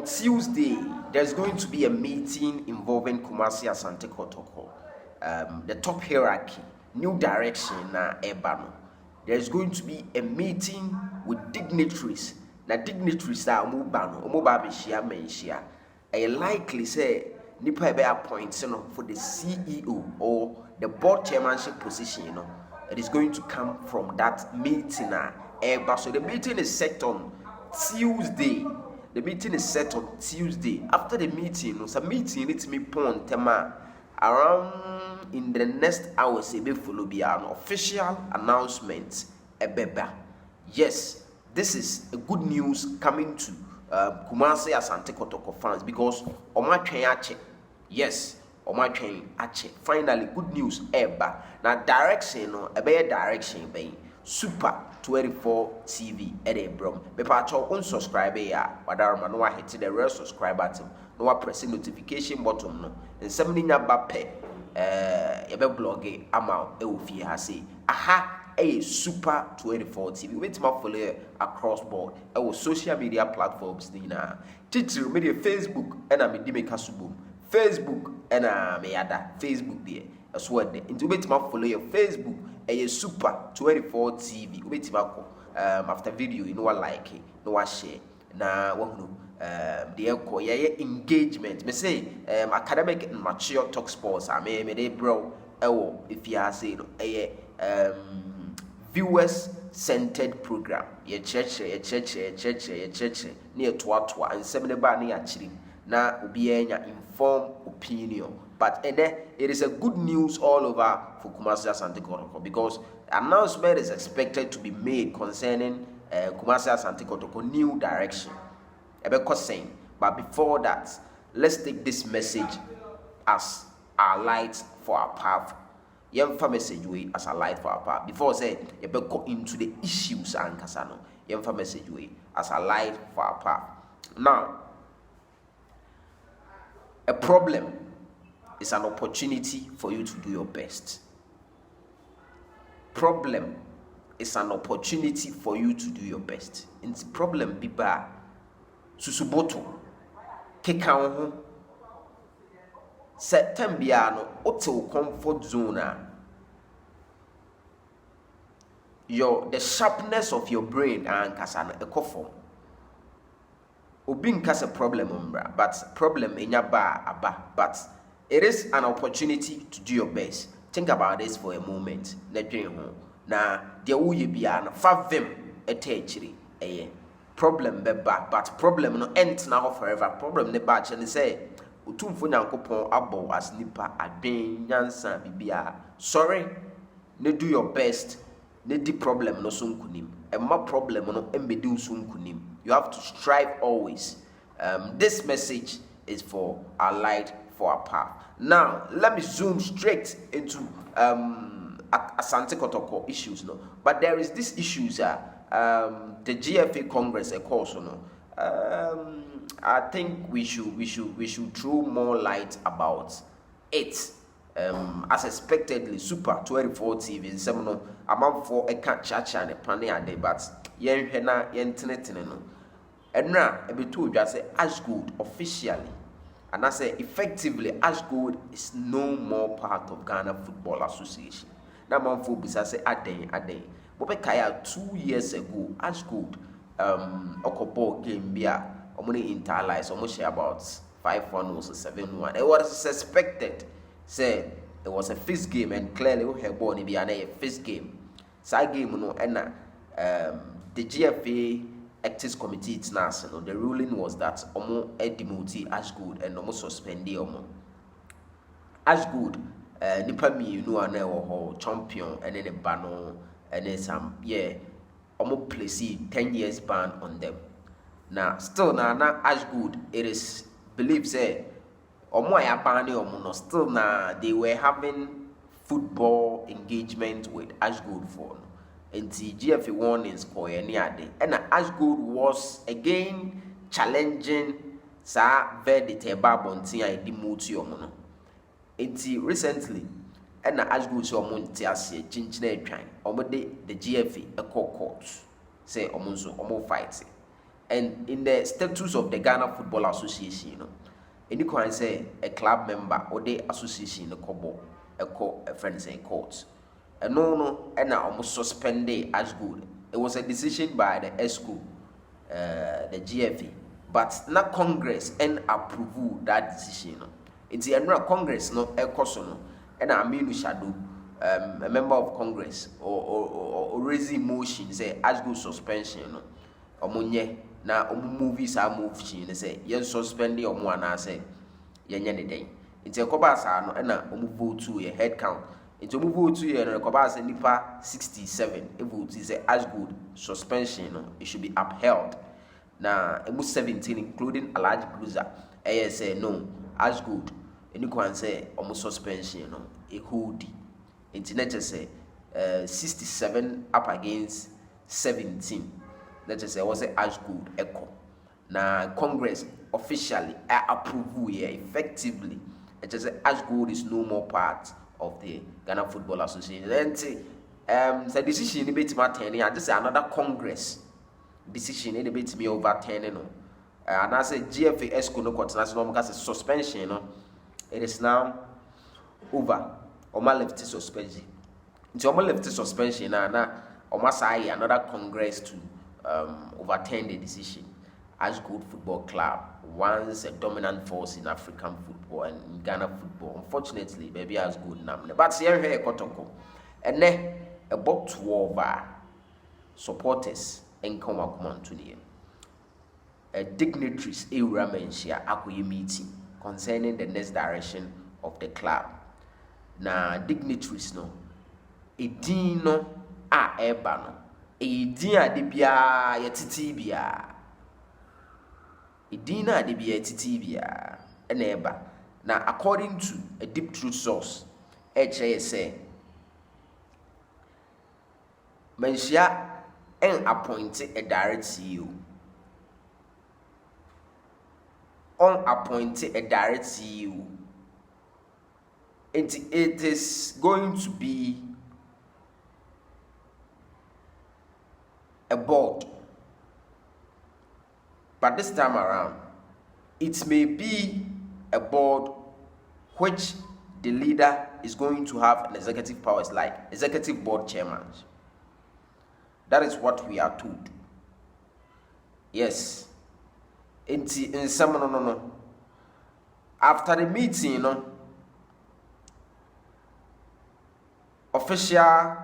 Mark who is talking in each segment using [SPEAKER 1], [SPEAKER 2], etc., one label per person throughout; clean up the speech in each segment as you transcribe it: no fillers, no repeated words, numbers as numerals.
[SPEAKER 1] Tuesday, there's going to be a meeting involving Kumasi Asante Kotoko, the top hierarchy, new direction na ebano. There's going to be a meeting with dignitaries. Na dignitaries are omo babishia menshia. I likely say nipa be appoint for the CEO or the board chairmanship position. It is going to come from that meeting so the meeting is set on Tuesday. The meeting is set on Tuesday. After the meeting, some meeting needs me point tema around in the next hours. It will follow be an official announcement. Yes, this is a good news coming to Kumasi Asante Kotoko fans because Oma Ache. Yes, Oma Ache. Finally, good news. Now direction, a better direction, Super 24 TV brom. Mepacho unsubscribe ya wadarama no hit the red subscribe button no press notification button no nsem ni nya bape yebe blog ama e ofie ha say aha Super 24 TV wait ma follow across board social media platforms ni na titiri media Facebook na me di me kasubom Facebook na me yada Facebook there as well there into wait ma follow your Facebook Super 24 TV after video you know what like it no what share na the engagement me say academic and mature talk sports me dey bro if you say no viewers centered program ye church near to and seminar ba na chiri na obi enya inform opinion. But it is a good news all over for Kumasi Asante Kotoko because announcement is expected to be made concerning Kumasi Asante Kotoko new direction. But before that, let's take this message as our light for our path. Yemfa message way as a light for our path. Before say you go into the issues and kasano. Yemfa message way as a light for our path. Now, a problem is an opportunity for you to do your best. Problem is an opportunity for you to do your best. It's problem biba susuboto keka ho September no ote comfort zone the sharpness of your brain and kasana ekofo obi nkasa problem umbra but problem enya ba aba but it is an opportunity to do your best. Think about this for a moment. Na dia wuye bia na favem etechiri problem beba but problem no end na forever. Problem ne ba che ne say otumfo nyankopon abo as nipa adwen nyansa bibia. Sorry, ne do your best. Ne di problem no so nkunim. Emma problem no embedi so nkunim. You have to strive always. This message is for our light for our path. Now, let me zoom straight into Asante Kotoko issues. No, but there is this issues. The GFA Congress, of course, I think we should throw more light about it. As expectedly, Super 24 TV in seminal amount for a cat chacha and a panny a day, but yen hena yen tenetino. And now, a bit too just say as good officially. And I say effectively, Ashgold is no more part of Ghana Football Association. That man for bisa say a day. But Kaya 2 years ago, Ashgold Okobo game bia omuni interlies almost about 5-1 or 7-1. It was suspected, say it was a fixed game, and clearly we have born be a fixed game. Side game no and the GFA Actors Committee it's national. The ruling was that omo demote Ashgood and omo suspend omo. Ashgood nipa mi you know ana wo champion and then a ban and then some omo place 10 years ban on them. Now still na Ashgood it is believed say omo ya ban omo no still na they were having football engagement with Ashgood for and the GFA warnings for any other. And Ashgood was again challenging sa verdict babonti and demote omo. And recently, and Ashgood so monti ase chinchine twan. Omo de the GFA a court say omo fight. And in the statutes of the Ghana Football Association, any can say a club member or the association the kobo a friend say court. And no, and now almost suspended as good. It was a decision by the ESCO, the GFA, but not Congress and approve that decision. It's the Congress no a no, and I mean we shadow a member of Congress or raising motion say as good suspension omonye na movies are move chi say yen suspend the omo ana say yenye ne den nti ekoba sa no na vote to a head count nti vote to no ekoba say nipa 67 e vote say as good suspension no it should be upheld na 17 including a large bruiser say no as good any kwan say omo suspension no e hold nti na say 67 up against 17. Let's just say was as good echo. Now Congress officially approve here effectively. It just as good is no more part of the Ghana Football Association. Then the decision in the bit matter and just another Congress decision in the bit me overturning and I say GFA ESCO no national because suspension it is now over. Oma left suspension. It's Oma left suspension and Oma say another Congress to overturn the decision. As good football club, once a dominant force in African football and in Ghana football, unfortunately, maybe as good now. But here Kotoko, and then about 12 supporters and come to a dignitaries a Manhyia akoye meeting concerning the next direction of the club. Na dignitaries no, edino a eba no. Edina de bia yetiti bia edina de bia yetiti bia na eba na according to a deep truth source say Manhyia and appointed a direct CEO appointed a direct CEO it is going to be a board, but this time around it may be a board which the leader is going to have an executive powers like executive board chairman. That is what we are told. Yes, in some no. After the meeting, official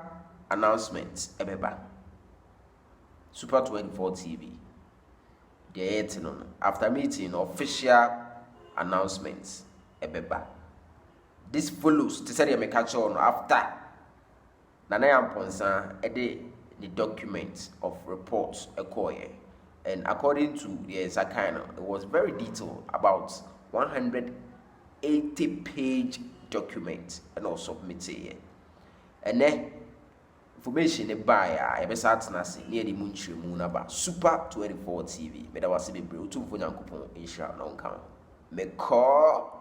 [SPEAKER 1] announcement ebeba. Super 24 TV. After meeting, official announcements. Ebeba. This follows to say me catch on after Nanayam Ponsa the document of reports occur. And according to the Zakano, it was very detailed about 180-page document and also submitted. And then information by near the Munchri Super 24 TV. But I was a bit brutal for Yankupon, Insha, non count. Me call.